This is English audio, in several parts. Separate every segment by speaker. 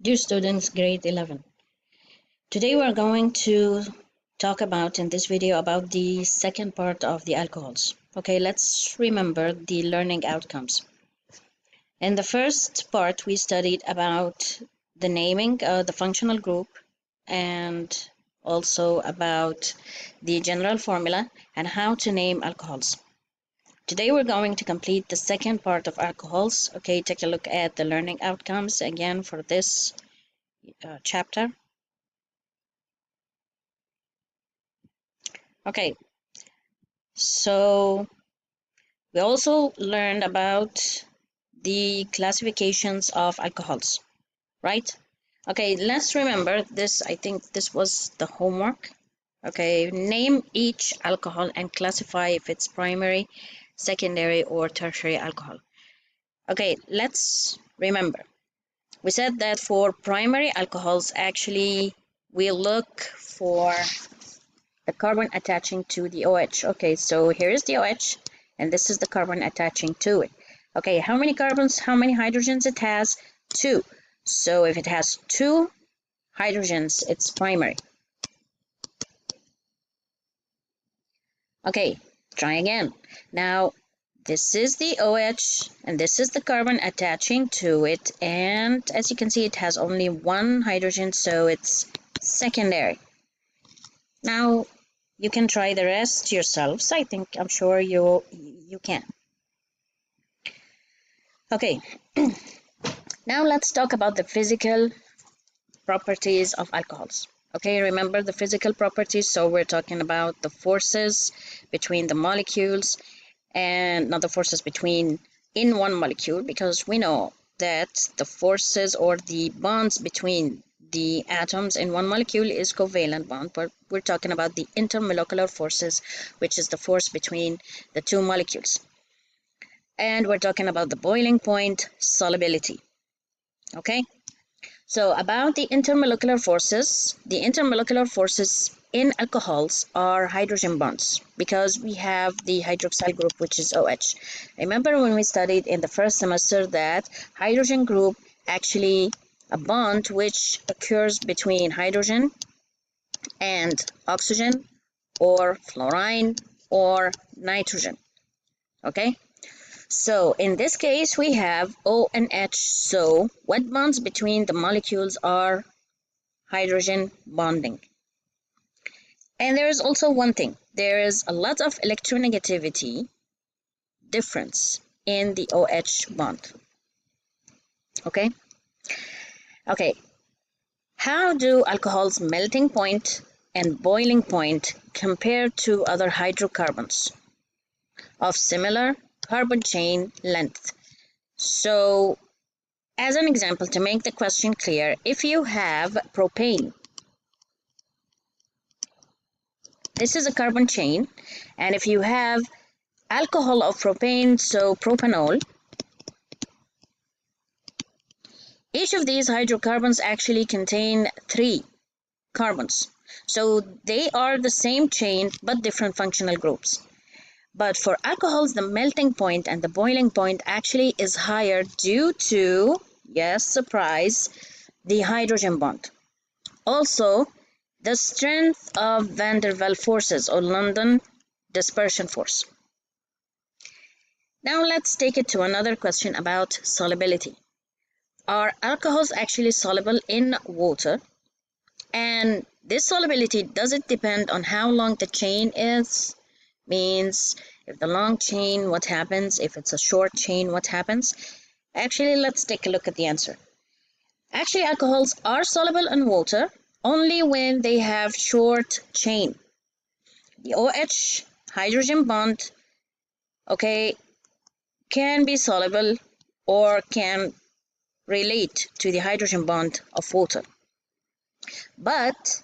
Speaker 1: Dear students, grade 11. Today we're going to talk about in this video about the second part of the alcohols. Okay, let's remember the learning outcomes. In the first part, we studied about the naming, the functional group, and also about the general formula and how to name alcohols. Today we're going to complete the second part of alcohols. Okay, take a look at the learning outcomes again for this chapter. Okay, so we also learned about the classifications of alcohols, right? Okay, let's remember this. I think this was the homework. Okay, name each alcohol and classify if it's primary, secondary, or tertiary alcohol. Okay, let's remember. We said that for primary alcohols, actually, we look for the carbon attaching to the OH. Okay, so here is the OH, and this is the carbon attaching to it. Okay, how many carbons, how many hydrogens it has? 2. So if it has 2 hydrogens, it's primary. Okay, try again. Now, this is the OH, and this is the carbon attaching to it, and as you can see, it has only 1 hydrogen, so it's secondary. Now, you can try the rest yourselves. I'm sure you can. Okay, now let's talk about the physical properties of alcohols. Okay, remember the physical properties. So we're talking about the forces between the molecules and not the forces between in one molecule, because we know that the forces or the bonds between the atoms in one molecule is covalent bond, but we're talking about the intermolecular forces, which is the force between the two molecules. And we're talking about the boiling point, solubility. Okay, so about the intermolecular forces in alcohols are hydrogen bonds, because we have the hydroxyl group, which is OH. Remember when we studied in the first semester that hydrogen group actually a bond which occurs between hydrogen and oxygen or fluorine or nitrogen. Okay, so in this case we have O and H. So what bonds between the molecules are hydrogen bonding. And there is also one thing, there is a lot of electronegativity difference in the OH bond. Okay, how do alcohol's melting point and boiling point compare to other hydrocarbons of similar carbon chain length? So as an example, to make the question clear, if you have propane, this is a carbon chain, and if you have alcohol of propane, so propanol, each of these hydrocarbons actually contain 3 carbons. So they are the same chain but different functional groups. But for alcohols, the melting point and the boiling point actually is higher due to, yes, surprise, the hydrogen bond. Also, the strength of van der Waals forces or London dispersion force. Now let's take it to another question about solubility. Are alcohols actually soluble in water? And this solubility, does it depend on how long the chain is? Means if the long chain, what happens? If it's a short chain, what happens? Actually, let's take a look at the answer. Actually, alcohols are soluble in water only when they have short chain. The OH hydrogen bond, okay, can be soluble or can relate to the hydrogen bond of water. But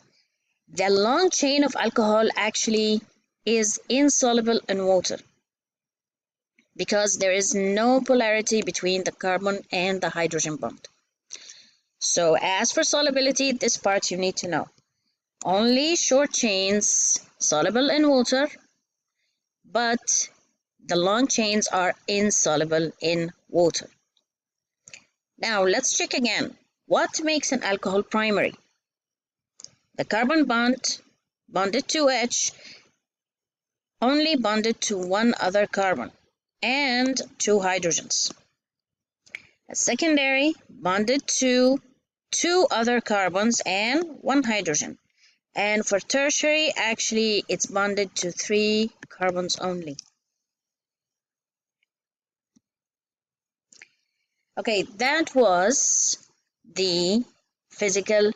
Speaker 1: the long chain of alcohol actually is insoluble in water because there is no polarity between the carbon and the hydrogen bond. So as for solubility, this part you need to know. Only short chains soluble in water, but the long chains are insoluble in water. Now let's check again. What makes an alcohol primary? The carbon bond bonded to H only bonded to one other carbon and two hydrogens. A secondary bonded to two other carbons and one hydrogen. And for tertiary, actually, it's bonded to three carbons only. Okay, that was the physical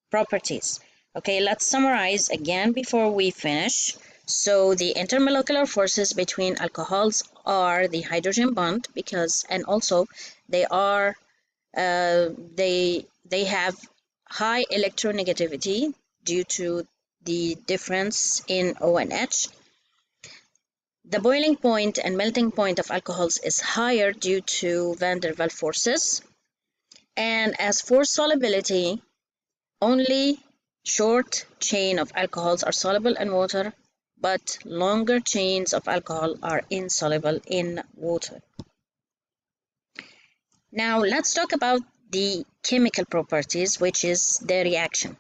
Speaker 1: properties. Okay, let's summarize again before we finish. So the intermolecular forces between alcohols are the hydrogen bond, because, and also they are they have high electronegativity due to the difference in O and H. The boiling point and melting point of alcohols is higher due to van der Waals forces. And as for solubility, only short chain of alcohols are soluble in water, but longer chains of alcohol are insoluble in water. Now let's talk about the chemical properties, which is the reaction.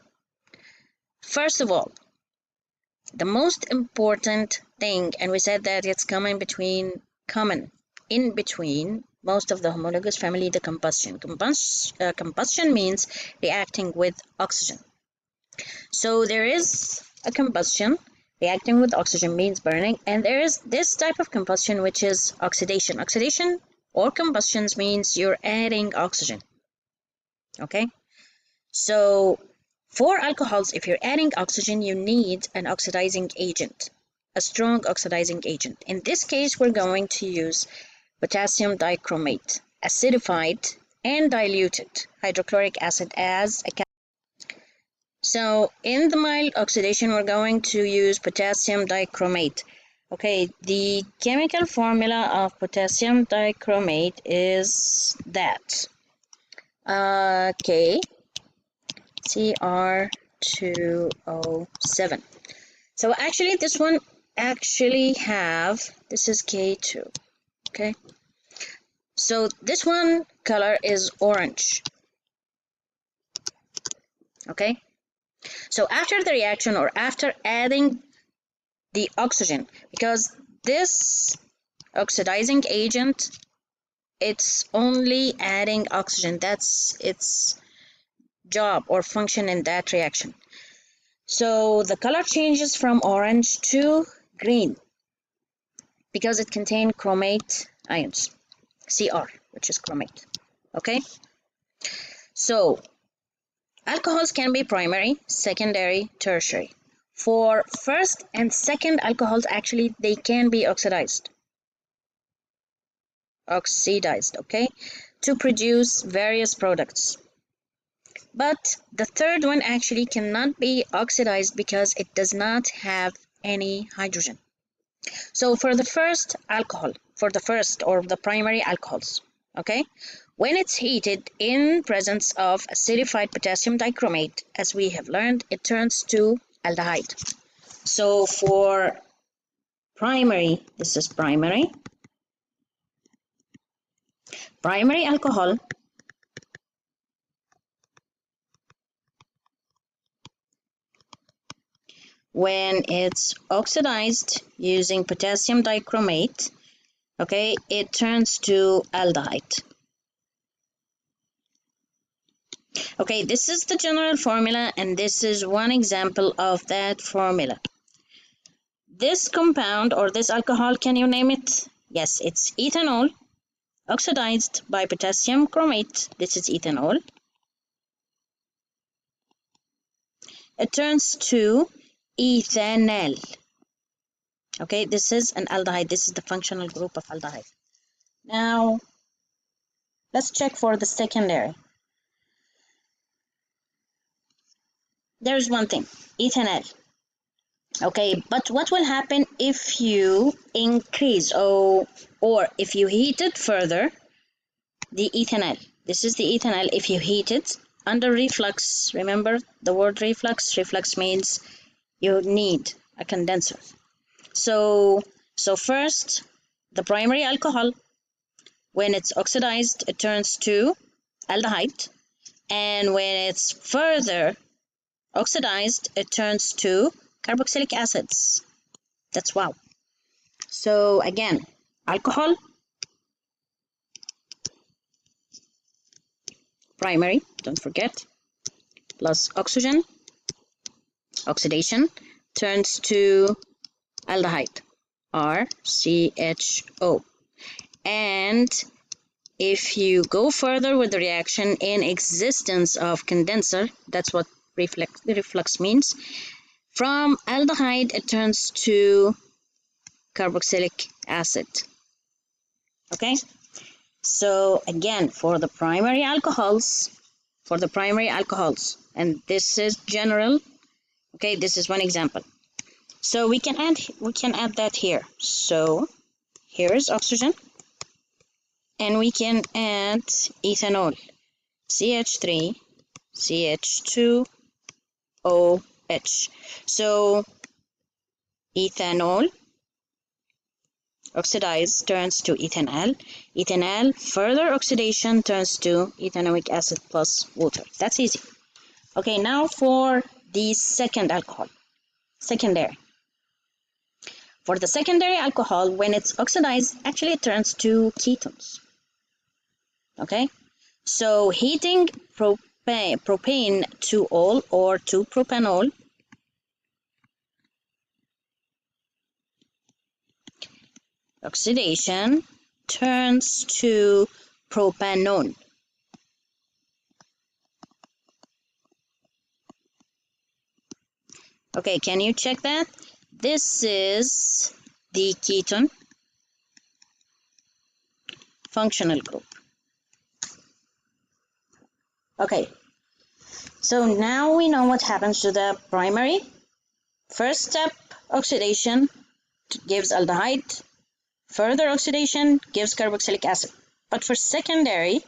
Speaker 1: First of all, the most important thing, and we said that it's common in between most of the homologous family, the combustion. Combustion means reacting with oxygen. So there is a combustion. Reacting with oxygen means burning, and there is this type of combustion which is oxidation. Oxidation or combustions means you're adding oxygen. Okay? So for alcohols, if you're adding oxygen, you need an oxidizing agent, a strong oxidizing agent. In this case, we're going to use potassium dichromate, acidified and diluted hydrochloric acid as a. So in the mild oxidation, we're going to use potassium dichromate. Okay, the chemical formula of potassium dichromate is that Cr2O7. So actually this one this is K2. Okay, so this one color is orange. Okay, so after the reaction or after adding the oxygen, because this oxidizing agent, it's only adding oxygen. That's its job or function in that reaction. So the color changes from orange to green because it contains chromate ions, Cr, which is chromate. Okay, so alcohols can be primary, secondary, tertiary. For first and second alcohols, actually, they can be oxidized, okay, to produce various products. But the third one actually cannot be oxidized because it does not have any hydrogen. So for the first alcohol, for the first or the primary alcohols, okay, when it's heated in presence of acidified potassium dichromate, as we have learned, it turns to aldehyde. So for primary, this is primary alcohol, when it's oxidized using potassium dichromate, okay, it turns to aldehyde. Okay, this is the general formula, and this is one example of that formula. This compound or this alcohol, can you name it? Yes, it's ethanol oxidized by potassium chromate. This is ethanol. It turns to ethanal. Okay, this is an aldehyde. This is the functional group of aldehyde. Now, let's check for the secondary. There's one thing, ethanal. Okay, but what will happen if you increase or if you heat it further, the ethanal? This is the ethanal. If you heat it under reflux, remember the word reflux? Reflux means you need a condenser. So first, the primary alcohol, when it's oxidized, it turns to aldehyde. And when it's further oxidized, it turns to carboxylic acids. That's wow. So again, alcohol, primary, don't forget, plus oxygen, oxidation, turns to aldehyde, RCHO. And if you go further with the reaction in existence of condenser, that's what reflux means. From aldehyde, it turns to carboxylic acid. Okay? So again, for the primary alcohols, and this is general. Okay, this is one example. So we can add that here. So here is oxygen, and we can add ethanol, CH3, CH2OH. So ethanol oxidized turns to ethanal. Ethanal further oxidation turns to ethanoic acid plus water. That's easy. Okay, now for the second alcohol, secondary. For the secondary alcohol, when it's oxidized, actually it turns to ketones. Okay, so heating propane to all or to propanol, oxidation turns to propanone. Okay, can you check that? This is the ketone functional group. Okay, so now we know what happens to the primary. First step, oxidation gives aldehyde. Further oxidation gives carboxylic acid. But for secondary,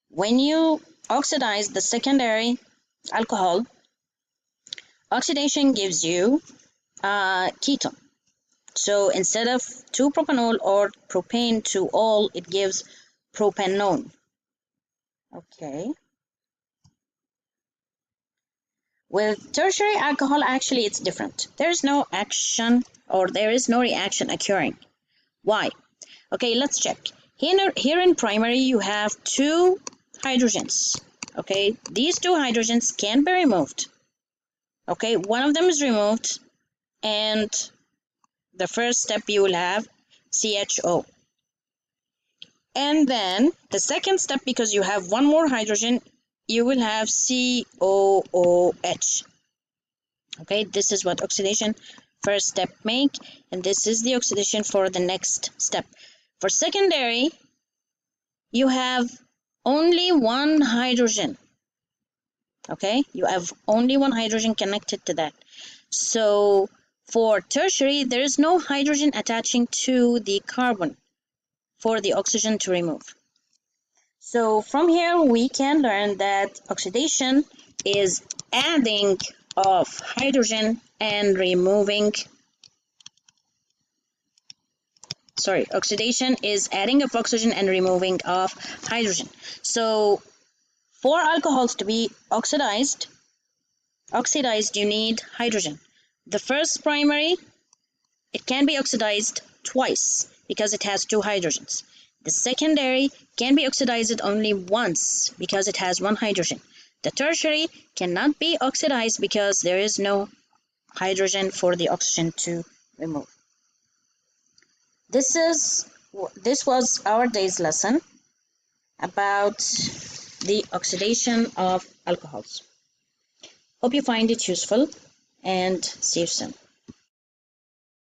Speaker 1: when you oxidize the secondary alcohol, oxidation gives you ketone. So instead of 2-propanol or propane to all, it gives propanone. Okay. With tertiary alcohol, actually, it's different. There is no action or there is no reaction occurring. Why? Okay, let's check. Here in primary, you have 2 hydrogens. Okay, these 2 hydrogens can be removed. Okay, one of them is removed, and the first step you will have CHO. And then the second step, because you have one more hydrogen, you will have COOH. Okay, this is what oxidation first step make, and this is the oxidation for the next step. For secondary, you have only one hydrogen. Okay, you have only one hydrogen connected to that. So for tertiary, there is no hydrogen attaching to the carbon for the oxygen to remove. So from here, we can learn that oxidation is adding of hydrogen and removing. Oxidation is adding of oxygen and removing of hydrogen. So for alcohols to be oxidized, you need hydrogen. The first primary, it can be oxidized twice because it has 2 hydrogens. The secondary can be oxidized only once because it has 1 hydrogen. The tertiary cannot be oxidized because there is no hydrogen for the oxygen to remove. This was our day's lesson about the oxidation of alcohols. Hope you find it useful, and see you soon.